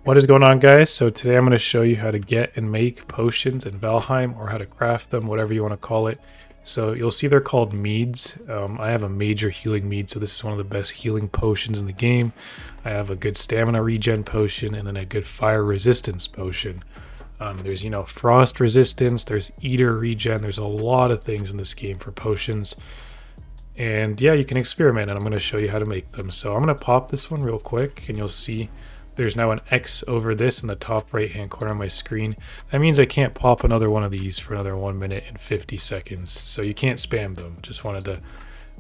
What is going on, guys? So today I'm going to show you how to get and make potions in Valheim, or how to craft them, whatever you want to call it. So you'll see they're called meads. I have a major healing mead, so this is one of the best healing potions in the game. I have a good stamina regen potion, and then a good fire resistance potion. There's, frost resistance, there's eater regen, there's a lot of things in this game for potions. And yeah, you can experiment, and I'm going to show you how to make them. So I'm going to pop this one real quick, and you'll see there's now an X over this in the top right hand corner of my screen. That means I can't pop another one of these for another 1 minute and 50 seconds. So you can't spam them. Just wanted to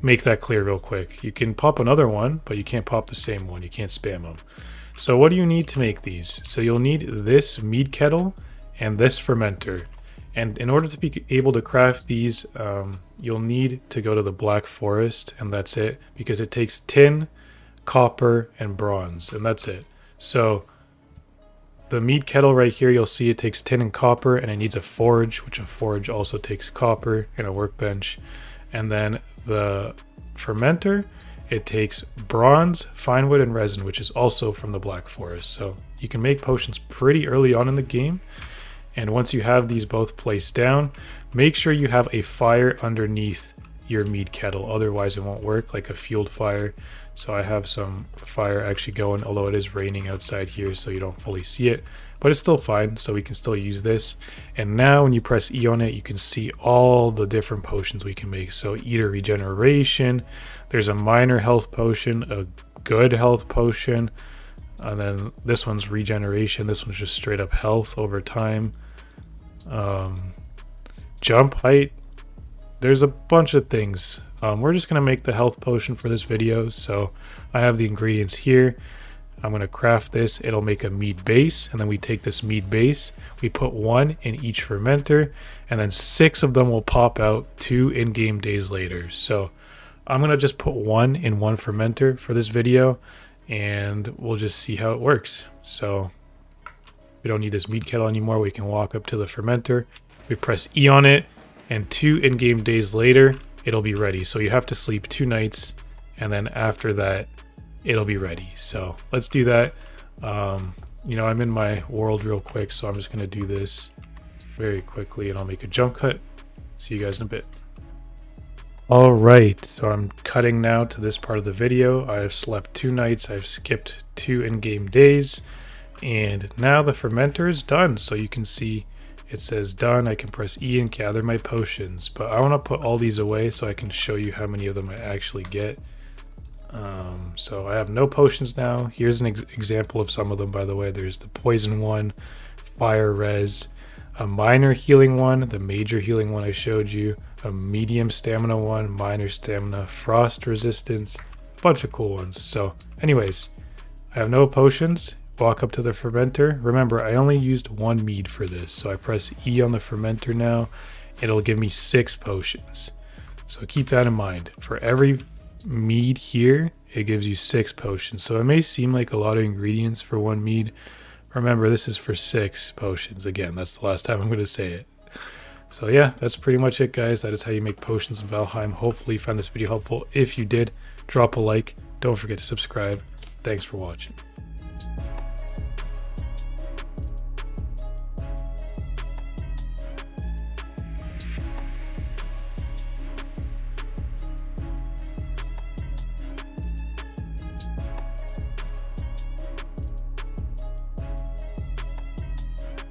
make that clear real quick. You can pop another one, but you can't pop the same one. You can't spam them. So what do you need to make these? So you'll need this mead kettle and this fermenter. And in order to be able to craft these, you'll need to go to the Black Forest, and that's it, because it takes tin, copper, and bronze, and that's it. So the mead kettle right here, you'll see it takes tin and copper, and it needs a forge, which a forge also takes copper, and a workbench. And then the fermenter, it takes bronze, fine wood, and resin, which is also from the Black Forest. So you can make potions pretty early on in the game. And once you have these both placed down, make sure you have a fire underneath your mead kettle, otherwise it won't work, like a fueled fire. So I have some fire actually going, although it is raining outside here, so you don't fully see it, but it's still fine, so we can still use this. And now when you press E on it, you can see all the different potions we can make. So eater regeneration, there's a minor health potion, a good health potion, and then this one's regeneration. This one's just straight up health over time. Jump height, there's a bunch of things. We're just going to make the health potion for this video. So I have the ingredients here. I'm going to craft this. It'll make a mead base, and then we take this mead base, we put one in each fermenter, and then 6 of them will pop out 2 in-game days later. So I'm going to just put one in one fermenter for this video, and we'll just see how it works. So we don't need this mead kettle anymore. We can walk up to the fermenter. We press E on it, and 2 in-game days later, it'll be ready. So you have to sleep 2 nights, and then after that, it'll be ready. So let's do that. I'm in my world real quick, so I'm just going to do this very quickly, and I'll make a jump cut. See you guys in a bit. All right, so I'm cutting now to this part of the video. I've slept 2 nights. I've skipped 2 in-game days, and now the fermenter is done. So you can see it says done. I can press E and gather my potions, but I want to put all these away so I can show you how many of them I actually get. So I have no potions now. Here's an example of some of them, by the way. There's the poison one, fire res, a minor healing one, the major healing one I showed you, a medium stamina one, minor stamina, frost resistance, a bunch of cool ones. So anyways, I have no potions. Walk up to the fermenter. Remember, I only used 1 mead for this, so I press E on the fermenter now. It'll give me 6 potions. So keep that in mind. For every mead here, it gives you 6 potions. So it may seem like a lot of ingredients for 1 mead. Remember, this is for 6 potions. Again, that's the last time I'm going to say it. So yeah, that's pretty much it, guys. That is how you make potions in Valheim. Hopefully you found this video helpful. If you did, drop a like. Don't forget to subscribe. Thanks for watching.